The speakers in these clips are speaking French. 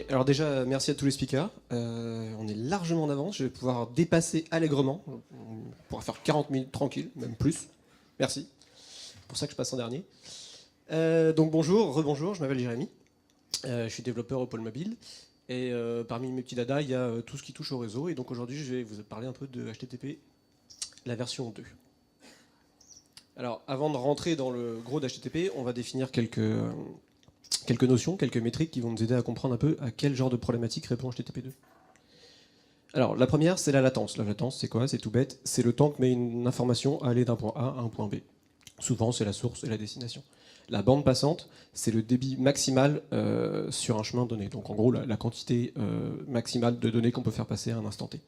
Alors déjà, merci à tous les speakers. On est largement en avance. Je vais pouvoir dépasser allègrement. On pourra faire 40 minutes tranquille, même plus. Merci. C'est pour ça que je passe en dernier. Donc bonjour, rebonjour, je m'appelle Jérémy. Je suis développeur au pôle mobile. Et parmi mes petits dadas, il y a tout ce qui touche au réseau. Et donc aujourd'hui, je vais vous parler un peu de HTTP, la version 2. Alors avant de rentrer dans le gros d'HTTP, on va définir quelques notions, quelques métriques qui vont nous aider à comprendre un peu à quel genre de problématique répond HTTP2. Alors, la première, c'est la latence. La latence, c'est quoi? C'est tout bête. C'est le temps que met une information à aller d'un point A à un point B. Souvent, c'est la source et la destination. La bande passante, c'est le débit maximal sur un chemin donné. Donc, en gros, la quantité maximale de données qu'on peut faire passer à un instant T.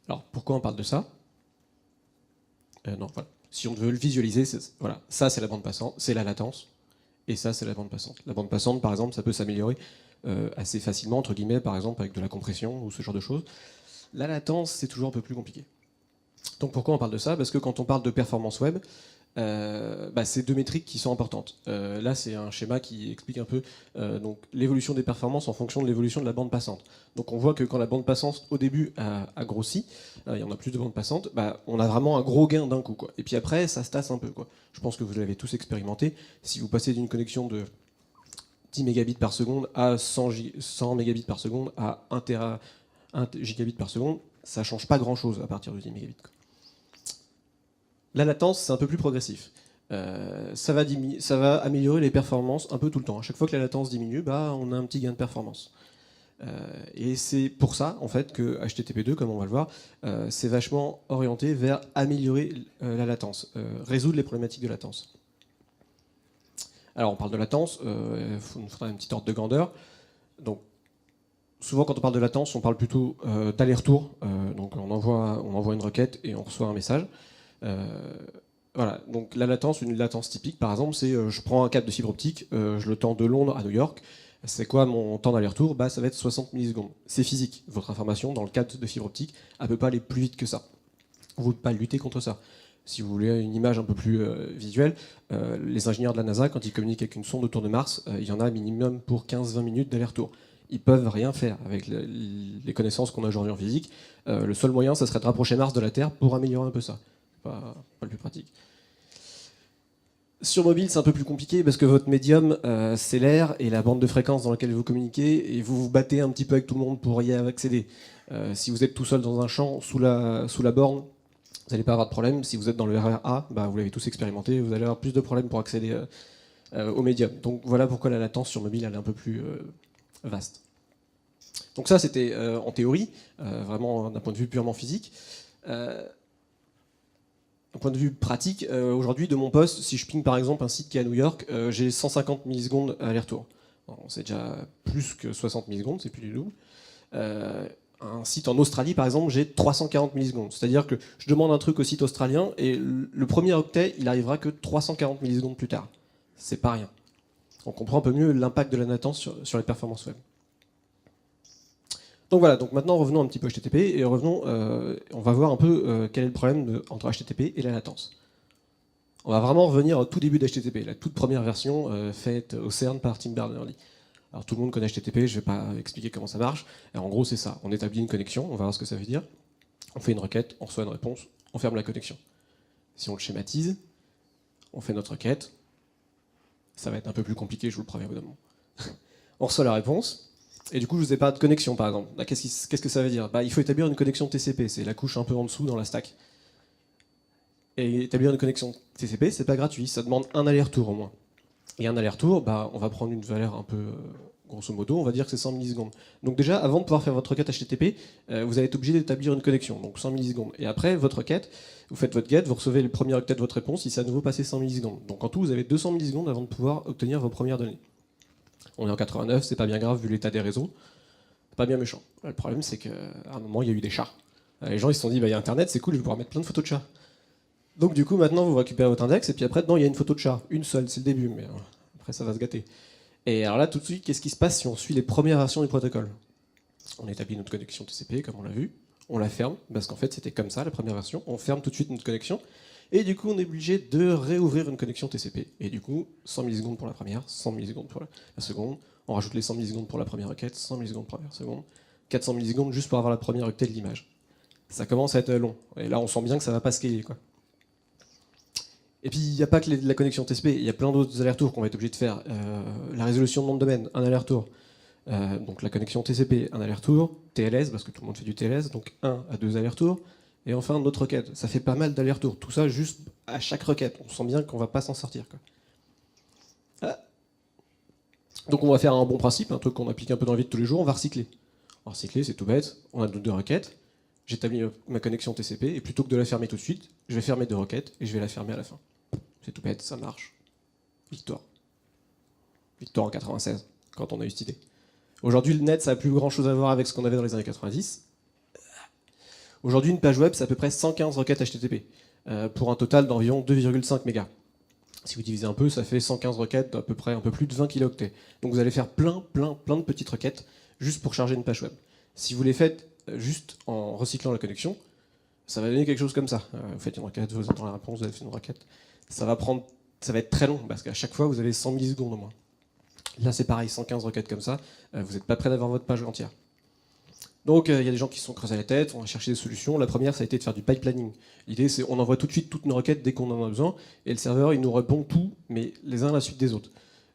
Alors, pourquoi on parle de ça? Non, voilà. Si on veut le visualiser, voilà. Ça, c'est la bande passante, c'est la latence. Et ça, c'est la bande passante. La bande passante, par exemple, ça peut s'améliorer assez facilement, entre guillemets, par exemple, avec de la compression ou ce genre de choses. La latence, c'est toujours un peu plus compliqué. Donc pourquoi on parle de ça? Parce que quand on parle de performance web, c'est deux métriques qui sont importantes. Là, c'est un schéma qui explique un peu donc l'évolution des performances en fonction de l'évolution de la bande passante. Donc on voit que quand la bande passante, au début, a grossi, il y en a plus de bande passante, on a vraiment un gros gain d'un coup, quoi. Et puis après, ça se tasse un peu, quoi. Je pense que vous l'avez tous expérimenté. Si vous passez d'une connexion de 10 mégabits par seconde à 100 mégabits par seconde à 1 gigabit par seconde, ça change pas grand-chose à partir de 10 mégabits, quoi. La latence, c'est un peu plus progressif. Ça va améliorer les performances un peu tout le temps. À chaque fois que la latence diminue, on a un petit gain de performance. Et c'est pour ça, en fait, que HTTP2, comme on va le voir, c'est vachement orienté vers améliorer la latence, résoudre les problématiques de latence. Alors, on parle de latence, il nous faudra un petit ordre de grandeur. Donc, souvent, quand on parle de latence, on parle plutôt d'aller-retour. Donc, on envoie une requête et on reçoit un message. Voilà, donc la latence, une latence typique par exemple, c'est je prends un câble de fibre optique, je le tends de Londres à New York. C'est quoi mon temps d'aller-retour? Ça va être 60 millisecondes. C'est physique. Votre information dans le câble de fibre optique, elle ne peut pas aller plus vite que ça. Vous ne pouvez pas lutter contre ça. Si vous voulez une image un peu plus visuelle, les ingénieurs de la NASA, quand ils communiquent avec une sonde autour de Mars, il y en a minimum pour 15-20 minutes d'aller-retour. Ils peuvent rien faire avec les connaissances qu'on a aujourd'hui en physique. Le seul moyen, ça serait de rapprocher Mars de la Terre pour améliorer un peu ça. Pas le plus pratique. Sur mobile, c'est un peu plus compliqué parce que votre médium, c'est l'air et la bande de fréquence dans laquelle vous communiquez, et vous vous battez un petit peu avec tout le monde pour y accéder. Si vous êtes tout seul dans un champ, sous la borne, vous n'allez pas avoir de problème. Si vous êtes dans le RER A, vous l'avez tous expérimenté, vous allez avoir plus de problèmes pour accéder au médium. Donc voilà pourquoi la latence sur mobile, elle est un peu plus vaste. Donc ça, c'était en théorie, vraiment d'un point de vue purement physique. D'un point de vue pratique, aujourd'hui, de mon poste, si je ping par exemple un site qui est à New York, j'ai 150 millisecondes aller-retour. C'est déjà plus que 60 millisecondes, c'est plus du double. Un site en Australie, par exemple, j'ai 340 millisecondes. C'est-à-dire que je demande un truc au site australien et le premier octet, il arrivera que 340 millisecondes plus tard. C'est pas rien. On comprend un peu mieux l'impact de la latence sur les performances web. Donc voilà, donc maintenant revenons un petit peu à HTTP et revenons, on va voir un peu quel est le problème entre HTTP et la latence. On va vraiment revenir au tout début d'HTTP, la toute première version faite au CERN par Tim Berners-Lee. Alors tout le monde connaît HTTP, je ne vais pas expliquer comment ça marche. Alors, en gros c'est ça, on établit une connexion, on va voir ce que ça veut dire. On fait une requête, on reçoit une réponse, on ferme la connexion. Si on le schématise, on fait notre requête, ça va être un peu plus compliqué, je vous le préviens évidemment. On reçoit la réponse. Et du coup, je vous ai pas de connexion, par exemple. Qu'est-ce que ça veut dire? Il faut établir une connexion TCP, c'est la couche un peu en dessous dans la stack. Et établir une connexion TCP, c'est pas gratuit, ça demande un aller-retour au moins. Et un aller-retour, on va prendre une valeur un peu, grosso modo, on va dire que c'est 100 millisecondes. Donc déjà, avant de pouvoir faire votre requête HTTP, vous allez être obligé d'établir une connexion, donc 100 millisecondes. Et après, votre requête, vous faites votre get, vous recevez le premier octet de votre réponse, il s'est à nouveau passé 100 millisecondes. Donc en tout, vous avez 200 millisecondes avant de pouvoir obtenir vos premières données. On est en 89, c'est pas bien grave vu l'état des réseaux. Pas bien méchant. Le problème, c'est qu'à un moment, il y a eu des chats. Les gens ils se sont dit, il y a Internet, c'est cool, je vais pouvoir mettre plein de photos de chats. Donc du coup, maintenant, vous récupérez votre index, et puis après, dedans, il y a une photo de chat. Une seule, c'est le début, mais après, ça va se gâter. Et alors là, tout de suite, qu'est-ce qui se passe si on suit les premières versions du protocole? On établit notre connexion TCP, comme on l'a vu. On la ferme, parce qu'en fait, c'était comme ça, la première version. On ferme tout de suite notre connexion. Et du coup, on est obligé de réouvrir une connexion TCP. Et du coup, 100 millisecondes pour la première, 100 millisecondes pour la seconde. On rajoute les 100 millisecondes pour la première requête, 100 millisecondes pour la première seconde, 400 millisecondes juste pour avoir la première octet de l'image. Ça commence à être long. Et là, on sent bien que ça va pas scaler, quoi. Et puis, il n'y a pas que la connexion TCP, il y a plein d'autres allers-retours qu'on va être obligé de faire. La résolution de nom de domaine, un aller-retour. Donc la connexion TCP, un aller-retour. TLS, parce que tout le monde fait du TLS, donc 1 à 2 allers-retours. Et enfin, notre requête. Ça fait pas mal d'allers-retours. Tout ça juste à chaque requête. On sent bien qu'on va pas s'en sortir, quoi. Ah. Donc on va faire un bon principe, un truc qu'on applique un peu dans la vie de tous les jours, on va recycler. On va recycler, c'est tout bête. On a deux requêtes. J'établis ma connexion TCP, et plutôt que de la fermer tout de suite, je vais fermer deux requêtes, et je vais la fermer à la fin. C'est tout bête, ça marche. Victoire. Victoire en 96, quand on a eu cette idée. Aujourd'hui, le net, ça n'a plus grand-chose à voir avec ce qu'on avait dans les années 90. Aujourd'hui, une page web, c'est à peu près 115 requêtes HTTP, pour un total d'environ 2,5 mégas. Si vous divisez un peu, ça fait 115 requêtes d'à peu près un peu plus de 20 kilooctets. Donc vous allez faire plein de petites requêtes juste pour charger une page web. Si vous les faites juste en recyclant la connexion, ça va donner quelque chose comme ça. Vous faites une requête, vous attendez la réponse, vous avez fait une requête. Ça va être très long, parce qu'à chaque fois, vous avez 100 millisecondes au moins. Là, c'est pareil, 115 requêtes comme ça, vous n'êtes pas prêt d'avoir votre page entière. Donc, il y a des gens qui se sont creusés la tête, on a cherché des solutions. La première, ça a été de faire du pipelining. L'idée, c'est on envoie tout de suite toutes nos requêtes dès qu'on en a besoin, et le serveur, il nous répond tout, mais les uns à la suite des autres.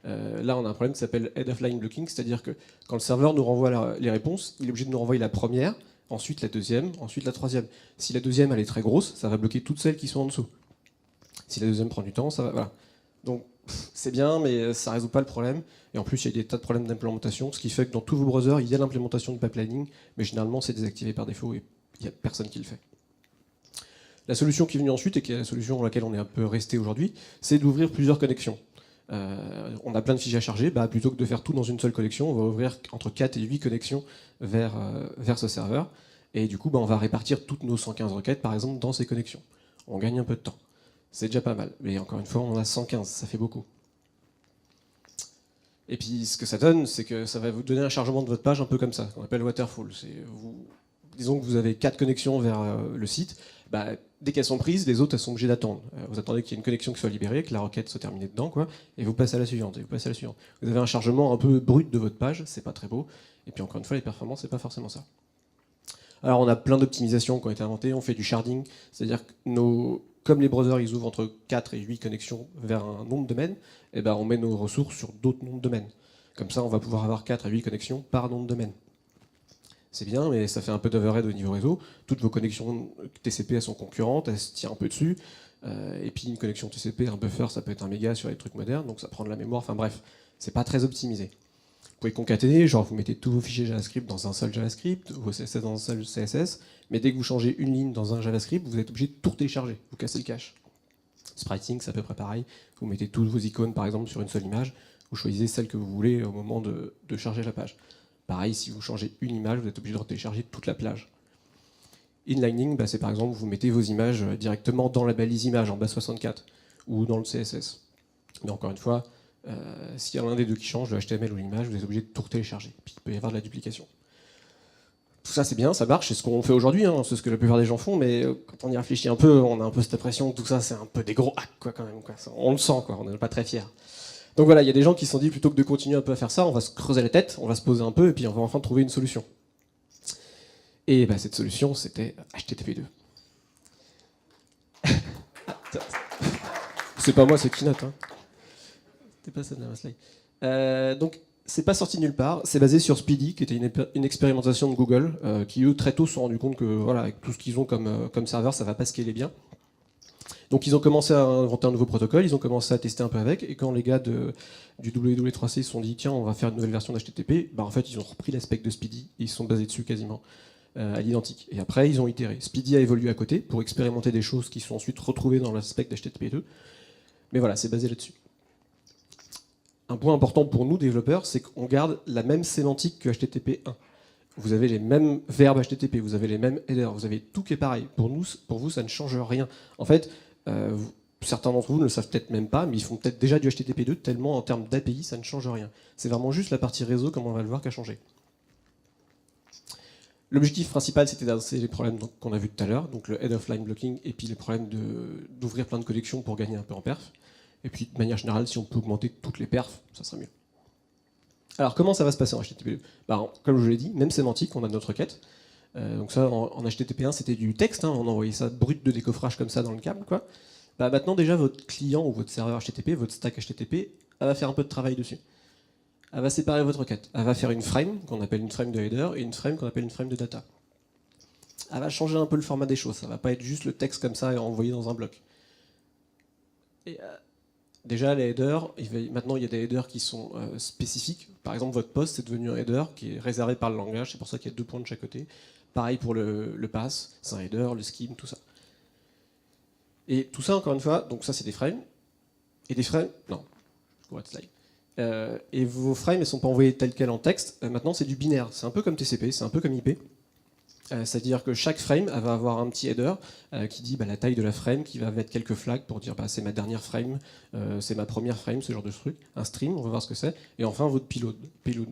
Là, on a un problème qui s'appelle head of line blocking, c'est-à-dire que quand le serveur nous renvoie les réponses, il est obligé de nous renvoyer la première, ensuite la deuxième, ensuite la troisième. Si la deuxième, elle est très grosse, ça va bloquer toutes celles qui sont en dessous. Si la deuxième prend du temps, ça va... Voilà. Donc, c'est bien, mais ça ne résout pas le problème. Et en plus, il y a des tas de problèmes d'implémentation, ce qui fait que dans tous vos browsers, il y a l'implémentation de pipelining, mais généralement, c'est désactivé par défaut et il n'y a personne qui le fait. La solution qui est venue ensuite, et qui est la solution à laquelle on est un peu resté aujourd'hui, c'est d'ouvrir plusieurs connexions. On a plein de fichiers à charger, plutôt que de faire tout dans une seule connexion, on va ouvrir entre 4 et 8 connexions vers ce serveur. Et du coup, on va répartir toutes nos 115 requêtes, par exemple, dans ces connexions. On gagne un peu de temps. C'est déjà pas mal. Mais encore une fois, on en a 115, ça fait beaucoup. Et puis ce que ça donne, c'est que ça va vous donner un chargement de votre page un peu comme ça, qu'on appelle waterfall. Disons que vous avez 4 connexions vers le site, dès qu'elles sont prises, les autres elles sont obligées d'attendre. Vous attendez qu'il y ait une connexion qui soit libérée, que la requête soit terminée dedans, quoi, et vous passez à la suivante, et vous passez à la suivante. Vous avez un chargement un peu brut de votre page, c'est pas très beau, et puis encore une fois, les performances, c'est pas forcément ça. Alors on a plein d'optimisations qui ont été inventées, on fait du sharding, c'est-à-dire que comme les browsers ils ouvrent entre 4 et 8 connexions vers un nom de domaine, on met nos ressources sur d'autres noms de domaine. Comme ça, on va pouvoir avoir 4 à 8 connexions par nom de domaine. C'est bien, mais ça fait un peu d'overhead au niveau réseau. Toutes vos connexions TCP, elles sont concurrentes, elles se tirent un peu dessus. Et puis une connexion TCP, un buffer, ça peut être un méga sur les trucs modernes, donc ça prend de la mémoire. Enfin bref, c'est pas très optimisé. Vous pouvez concaténer, genre vous mettez tous vos fichiers JavaScript dans un seul JavaScript, vos CSS dans un seul CSS, mais dès que vous changez une ligne dans un JavaScript, vous êtes obligé de tout télécharger, vous cassez le cache. Spriting, c'est à peu près pareil. Vous mettez toutes vos icônes, par exemple, sur une seule image, vous choisissez celle que vous voulez au moment de charger la page. Pareil, si vous changez une image, vous êtes obligé de télécharger toute la plage. Inlining, c'est par exemple, vous mettez vos images directement dans la balise image en base 64, ou dans le CSS. Mais encore une fois, s'il y a l'un des deux qui change, le HTML ou l'image, vous êtes obligé de tout télécharger. Puis il peut y avoir de la duplication. Tout ça c'est bien, ça marche, c'est ce qu'on fait aujourd'hui, hein, c'est ce que la plupart des gens font, mais quand on y réfléchit un peu, on a un peu cette impression que tout ça c'est un peu des gros hacks quoi, quand même. Quoi. On le sent, quoi, on n'est pas très fiers. Donc voilà, il y a des gens qui se sont dit plutôt que de continuer un peu à faire ça, on va se creuser la tête, on va se poser un peu, et puis on va enfin trouver une solution. Et cette solution c'était HTTP2. C'est pas moi, c'est Keynote. Hein. C'était pas ça de la slide. Donc, c'est pas sorti nulle part, c'est basé sur Speedy, qui était une expérimentation de Google, qui eux très tôt se sont rendus compte que voilà, avec tout ce qu'ils ont comme serveur, ça va pas scaler bien. Donc ils ont commencé à inventer un nouveau protocole, ils ont commencé à tester un peu avec, et quand les gars du W3C se sont dit tiens on va faire une nouvelle version d'HTTP, en fait ils ont repris l'aspect de Speedy, et ils se sont basés dessus quasiment à l'identique. Et après ils ont itéré. Speedy a évolué à côté pour expérimenter des choses qui sont ensuite retrouvées dans l'aspect d'HTTP2, mais voilà, c'est basé là-dessus. Un point important pour nous, développeurs, c'est qu'on garde la même sémantique que HTTP1. Vous avez les mêmes verbes HTTP, vous avez les mêmes headers, vous avez tout qui est pareil. Pour vous, ça ne change rien. En fait, certains d'entre vous ne le savent peut-être même pas, mais ils font peut-être déjà du HTTP2, tellement en termes d'API, ça ne change rien. C'est vraiment juste la partie réseau, comme on va le voir, qui a changé. L'objectif principal, c'était d'adresser les problèmes qu'on a vus tout à l'heure, donc le head of line blocking, et puis les problèmes d'ouvrir plein de collections pour gagner un peu en perf. Et puis, de manière générale, si on peut augmenter toutes les perfs, ça serait mieux. Alors comment ça va se passer en HTTP2? Comme je vous l'ai dit, même sémantique, on a notre requête. Donc ça, en HTTP1, c'était du texte, hein, on envoyait ça brut de décoffrage comme ça dans le câble, quoi. Maintenant, déjà, votre client ou votre serveur HTTP, votre stack HTTP, elle va faire un peu de travail dessus. Elle va séparer votre requête. Elle va faire une frame, qu'on appelle une frame de header, et une frame qu'on appelle une frame de data. Elle va changer un peu le format des choses, ça va pas être juste le texte comme ça et envoyé dans un bloc. Et, déjà, les headers, maintenant, il y a des headers qui sont spécifiques. Par exemple, votre post, c'est devenu un header qui est réservé par le langage, c'est pour ça qu'il y a 2 points de chaque côté. Pareil pour le pass, c'est un header, le scheme, tout ça. Et tout ça, encore une fois, donc ça c'est des frames. Et des frames, non, je pourrais être slide. Et vos frames, elles ne sont pas envoyées telles quelles en texte. Maintenant, c'est du binaire. C'est un peu comme TCP, c'est un peu comme IP. C'est-à-dire que chaque frame elle va avoir un petit header qui dit la taille de la frame, qui va mettre quelques flags pour dire c'est ma dernière frame, c'est ma première frame, ce genre de truc. Un stream, on va voir ce que c'est. Et enfin, votre payload.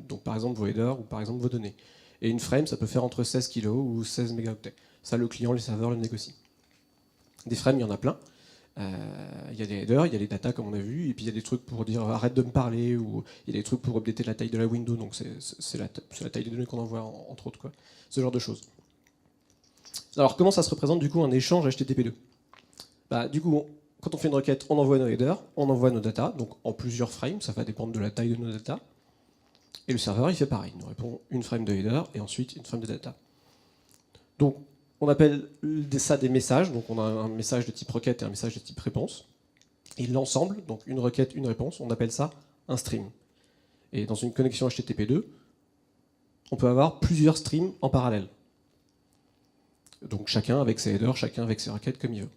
Donc par exemple vos headers ou par exemple vos données. Et une frame, ça peut faire entre 16 kg ou 16 mégaoctets. Ça, le client, les serveurs le négocient. Des frames, il y en a plein. Il y a des headers, il y a les data comme on a vu, et puis il y a des trucs pour dire arrête de me parler, ou il y a des trucs pour updater la taille de la window, donc c'est la taille des données qu'on envoie entre autres, quoi. Ce genre de choses. Alors comment ça se représente du coup un échange HTTP2? Du coup, quand on fait une requête, on envoie nos headers, on envoie nos data, donc en plusieurs frames, ça va dépendre de la taille de nos data. Et le serveur, il fait pareil, il nous répond une frame de header et ensuite une frame de data. Donc on appelle ça des messages, donc on a un message de type requête et un message de type réponse. Et l'ensemble, donc une requête, une réponse, on appelle ça un stream. Et dans une connexion HTTP2, on peut avoir plusieurs streams en parallèle. Donc chacun avec ses headers, chacun avec ses requêtes comme il veut.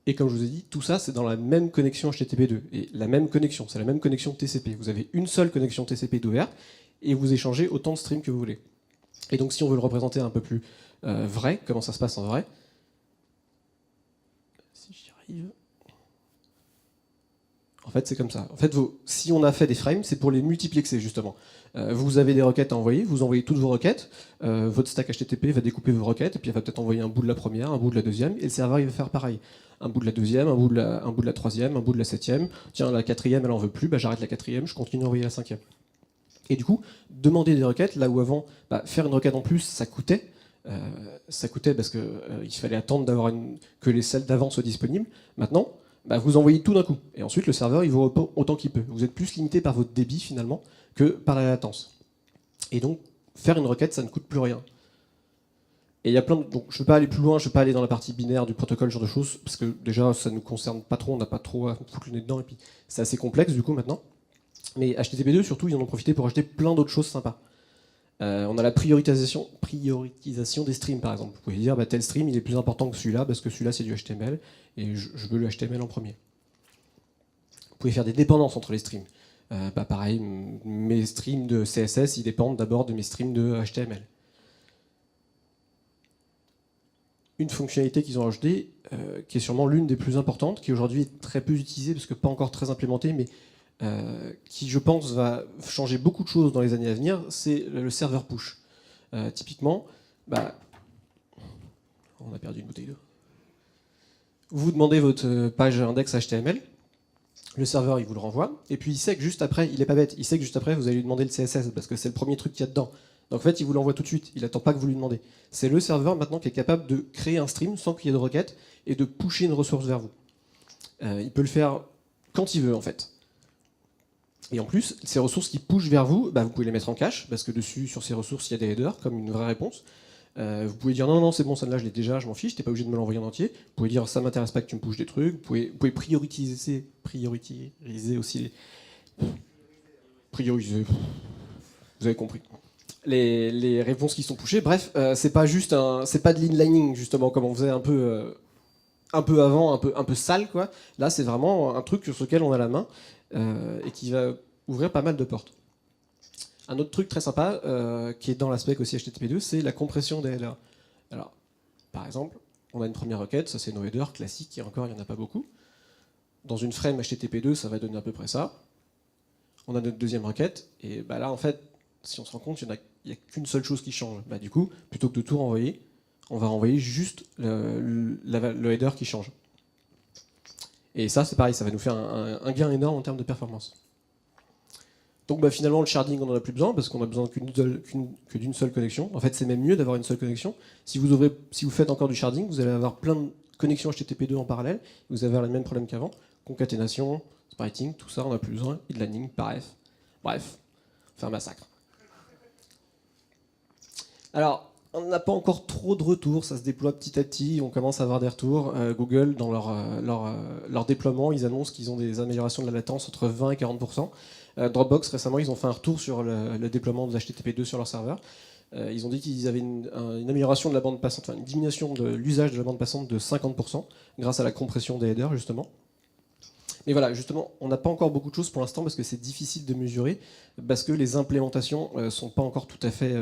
Et comme je vous ai dit, tout ça c'est dans la même connexion HTTP2. Et la même connexion, c'est la même connexion TCP. Vous avez une seule connexion TCP d'ouverte et vous échangez autant de streams que vous voulez. Et donc si on veut le représenter un peu plus vrai, comment ça se passe en vrai? Si j'y arrive. En fait, c'est comme ça. En fait, si on a fait des frames, c'est pour les multiplexer, justement. Vous avez des requêtes à envoyer, vous envoyez toutes vos requêtes, votre stack HTTP va découper vos requêtes, et puis elle va peut-être envoyer un bout de la première, un bout de la deuxième, et le serveur il va faire pareil. Un bout de la deuxième, un bout de la troisième, un bout de la septième. Tiens, la quatrième, elle en veut plus, j'arrête la quatrième, je continue à envoyer la cinquième. Et du coup, demander des requêtes, là où avant, faire une requête en plus, ça coûtait. Parce qu'il fallait attendre que celles d'avant soient disponibles. Maintenant, vous envoyez tout d'un coup. Et ensuite, le serveur, il vous répond autant qu'il peut. Vous êtes plus limité par votre débit, finalement, que par la latence. Et donc, faire une requête, ça ne coûte plus rien. Et il y a plein de... Donc, je ne peux pas aller plus loin, je ne peux pas aller dans la partie binaire du protocole, ce genre de choses, parce que déjà, ça ne nous concerne pas trop, on n'a pas trop à foutre le nez dedans, et puis c'est assez complexe, du coup, maintenant. Mais HTTP2, surtout, ils en ont profité pour acheter plein d'autres choses sympas. On a la prioritisation des streams, par exemple. Vous pouvez dire, tel stream, il est plus important que celui-là, parce que celui-là, c'est du HTML, et je veux le HTML en premier. Vous pouvez faire des dépendances entre les streams. Pareil, mes streams de CSS, ils dépendent d'abord de mes streams de HTML. Une fonctionnalité qu'ils ont ajoutée, qui est sûrement l'une des plus importantes, qui aujourd'hui est très peu utilisée, parce que pas encore très implémentée, mais qui, je pense, va changer beaucoup de choses dans les années à venir, c'est le serveur push. Typiquement, on a perdu une bouteille d'eau. Vous demandez votre page index HTML, le serveur il vous le renvoie, et puis il sait que juste après, il est pas bête, il sait que juste après vous allez lui demander le CSS, parce que c'est le premier truc qu'il y a dedans. Donc en fait, il vous l'envoie tout de suite, il n'attend pas que vous lui demandez. C'est le serveur maintenant qui est capable de créer un stream sans qu'il y ait de requête, et de pusher une ressource vers vous. Il peut le faire quand il veut en fait. Et en plus, ces ressources qui pushent vers vous, vous pouvez les mettre en cache, parce que dessus, sur ces ressources, il y a des headers, comme une vraie réponse. Vous pouvez dire non, c'est bon, celle-là, je l'ai déjà, je m'en fiche, t'es pas obligé de me l'envoyer en entier. Vous pouvez dire ça m'intéresse pas que tu me pushes des trucs. Vous pouvez prioriser aussi les... Prioriser, vous avez compris. Les réponses qui sont pushées. Bref, c'est pas de l'inlining, justement, comme on faisait un peu avant, un peu sale, quoi. Là, c'est vraiment un truc sur lequel on a la main. Et qui va ouvrir pas mal de portes. Un autre truc très sympa, qui est dans la spec aussi HTTP2, c'est la compression des headers. Alors, par exemple, on a une première requête, ça c'est nos headers classiques, et encore il n'y en a pas beaucoup. Dans une frame HTTP2, ça va donner à peu près ça. On a notre deuxième requête, et là en fait, si on se rend compte, il n'y a qu'une seule chose qui change. Du coup, plutôt que de tout renvoyer, on va renvoyer juste le header qui change. Et ça, c'est pareil, ça va nous faire un gain énorme en termes de performance. Donc finalement, le sharding, on n'en a plus besoin parce qu'on a besoin que d'une seule connexion. En fait, c'est même mieux d'avoir une seule connexion. Si vous faites encore du sharding, vous allez avoir plein de connexions HTTP2 en parallèle. Vous allez avoir les mêmes problèmes qu'avant. Concaténation, spriting, tout ça, on n'a plus besoin. Idlining, pareil. Bref, c'est un massacre. Alors, on n'a pas encore trop de retours, ça se déploie petit à petit, on commence à avoir des retours. Google, dans leur déploiement, ils annoncent qu'ils ont des améliorations de la latence entre 20 et 40%. Dropbox, récemment, ils ont fait un retour sur le déploiement de HTTP2 sur leur serveur. Ils ont dit qu'ils avaient une amélioration de la bande passante, enfin une diminution de l'usage de la bande passante de 50%, grâce à la compression des headers, justement. Mais voilà, justement, on n'a pas encore beaucoup de choses pour l'instant parce que c'est difficile de mesurer, parce que les implémentations ne sont pas encore tout à fait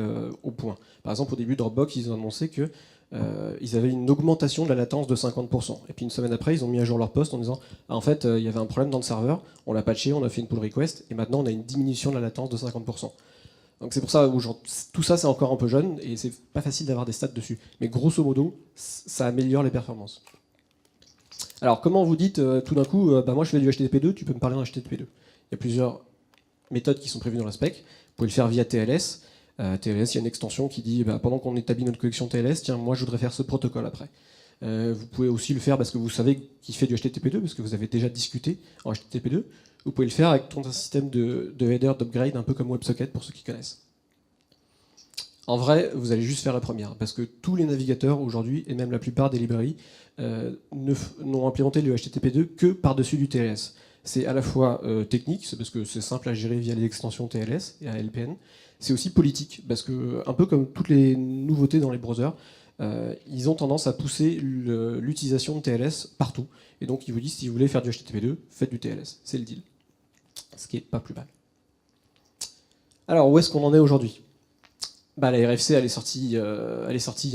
au point. Par exemple, au début de Dropbox, ils ont annoncé qu'ils avaient une augmentation de la latence de 50%. Et puis une semaine après, ils ont mis à jour leur post en disant ah, en fait, il y avait un problème dans le serveur, on l'a patché, on a fait une pull request, et maintenant on a une diminution de la latence de 50%. Donc c'est pour ça, tout ça c'est encore un peu jeune, et c'est pas facile d'avoir des stats dessus. Mais grosso modo, ça améliore les performances. Alors, comment vous dites tout d'un coup, moi je fais du HTTP2, tu peux me parler en HTTP2. Il y a plusieurs méthodes qui sont prévues dans la spec. Vous pouvez le faire via TLS. TLS, il y a une extension qui dit, pendant qu'on établit notre connexion TLS, tiens, moi je voudrais faire ce protocole après. Vous pouvez aussi le faire parce que vous savez qu'il fait du HTTP2, parce que vous avez déjà discuté en HTTP2. Vous pouvez le faire avec tout un système de header, d'upgrade, un peu comme WebSocket pour ceux qui connaissent. En vrai, vous allez juste faire la première, parce que tous les navigateurs aujourd'hui, et même la plupart des librairies, n'ont implémenté le HTTP2 que par-dessus du TLS. C'est à la fois technique, c'est parce que c'est simple à gérer via les extensions TLS et ALPN. C'est aussi politique, parce que, un peu comme toutes les nouveautés dans les browsers, ils ont tendance à pousser l'utilisation de TLS partout. Et donc ils vous disent, si vous voulez faire du HTTP2, faites du TLS. C'est le deal. Ce qui n'est pas plus mal. Alors, où est-ce qu'on en est aujourd'hui ? La RFC, elle est sortie il y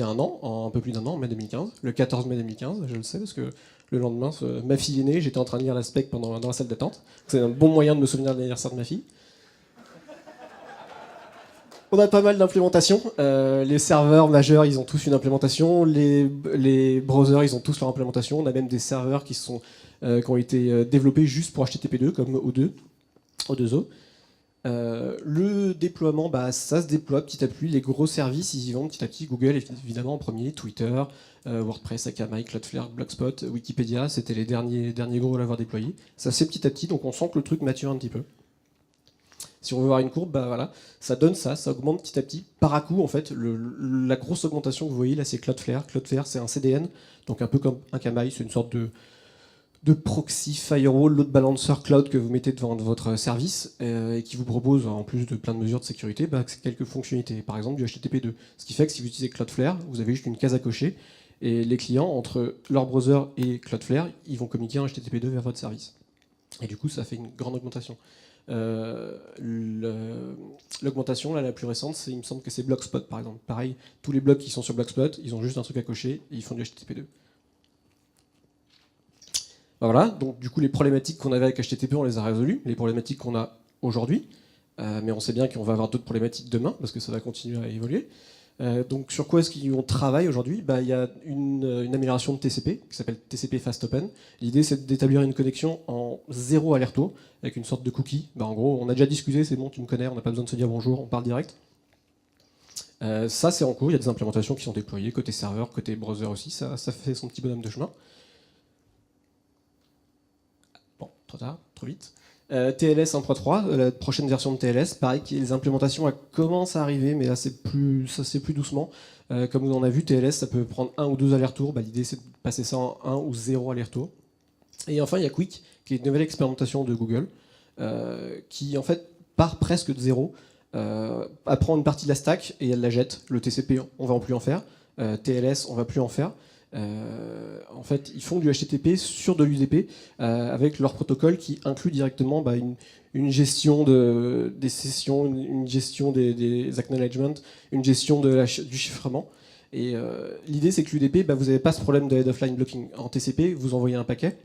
a un an, un peu plus d'un an, en mai 2015, le 14 mai 2015, je le sais, parce que le lendemain, ma fille est née, j'étais en train de lire la spec dans la salle d'attente. C'est un bon moyen de me souvenir de l'anniversaire de ma fille. On a pas mal d'implémentations. Les serveurs majeurs, ils ont tous une implémentation. Les browsers, ils ont tous leur implémentation. On a même des serveurs qui ont été développés juste pour HTTP2, comme O2O. Le déploiement, ça se déploie petit à petit. Les gros services, ils y vont petit à petit. Google, évidemment, en premier. Twitter, WordPress, Akamai, Cloudflare, Blogspot, Wikipédia, c'était les derniers gros à l'avoir déployé. Ça se fait petit à petit, donc on sent que le truc mature un petit peu. Si on veut voir une courbe, voilà, ça donne ça augmente petit à petit. Par à coup, en fait, la grosse augmentation que vous voyez là, c'est Cloudflare. Cloudflare, c'est un CDN, donc un peu comme Akamai, c'est une sorte de proxy firewall, load balancer cloud que vous mettez devant votre service et qui vous propose, en plus de plein de mesures de sécurité, quelques fonctionnalités, par exemple du HTTP2. Ce qui fait que si vous utilisez Cloudflare, vous avez juste une case à cocher et les clients, entre leur browser et Cloudflare, ils vont communiquer en HTTP2 vers votre service. Et du coup, ça fait une grande augmentation. L'augmentation la plus récente, il me semble que c'est Blogspot, par exemple. Pareil, tous les blogs qui sont sur Blogspot, ils ont juste un truc à cocher et ils font du HTTP2. Voilà, donc du coup les problématiques qu'on avait avec HTTP, on les a résolues, les problématiques qu'on a aujourd'hui, mais on sait bien qu'on va avoir d'autres problématiques demain, parce que ça va continuer à évoluer. Donc sur quoi est-ce qu'on travaille aujourd'hui ? Il y a une amélioration de TCP, qui s'appelle TCP Fast Open. L'idée c'est d'établir une connexion en 0 aller-retour, avec une sorte de cookie. En gros, on a déjà discuté, c'est bon, tu me connais, on n'a pas besoin de se dire bonjour, on parle direct. Ça c'est en cours, il y a des implémentations qui sont déployées, côté serveur, côté browser aussi, ça fait son petit bonhomme de chemin. Bon, trop tard, trop vite. TLS 1.3, la prochaine version de TLS, pareil, les implémentations commencent à arriver, mais là c'est plus doucement. Comme on a vu, TLS ça peut prendre 1 ou 2 allers-retours. L'idée c'est de passer ça en 1 ou 0 aller-retour. Et enfin il y a Quick, qui est une nouvelle expérimentation de Google, qui en fait part presque de zéro, apprend une partie de la stack et elle la jette. Le TCP on va plus en faire, TLS on va plus en faire. En fait, ils font du HTTP sur de l'UDP avec leur protocole qui inclut directement une gestion des sessions, une gestion des acknowledgements, une gestion du chiffrement. Et l'idée, c'est que l'UDP, vous n'avez pas ce problème de head-of-line blocking. En TCP, vous envoyez un paquet.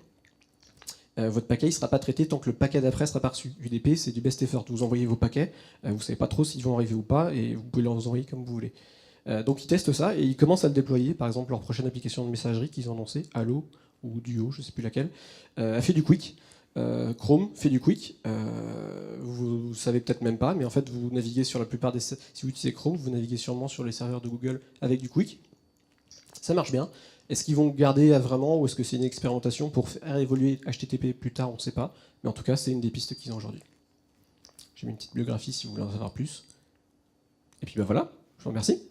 Votre paquet ne sera pas traité tant que le paquet d'après sera pas reçu. UDP, c'est du best effort. Vous envoyez vos paquets, vous ne savez pas trop s'ils vont arriver ou pas, et vous pouvez les envoyer comme vous voulez. Donc ils testent ça et ils commencent à le déployer. Par exemple, leur prochaine application de messagerie qu'ils ont lancée, Allo ou Duo, je ne sais plus laquelle, a fait du Quick. Chrome fait du Quick. Vous vous savez peut-être même pas, mais en fait, vous naviguez sur la plupart des... Si vous utilisez Chrome, vous naviguez sûrement sur les serveurs de Google avec du Quick. Ça marche bien. Est-ce qu'ils vont le garder à vraiment, ou est-ce que c'est une expérimentation pour faire évoluer HTTP plus tard, on ne sait pas. Mais en tout cas, c'est une des pistes qu'ils ont aujourd'hui. J'ai mis une petite biographie si vous voulez en savoir plus. Et puis voilà, je vous remercie.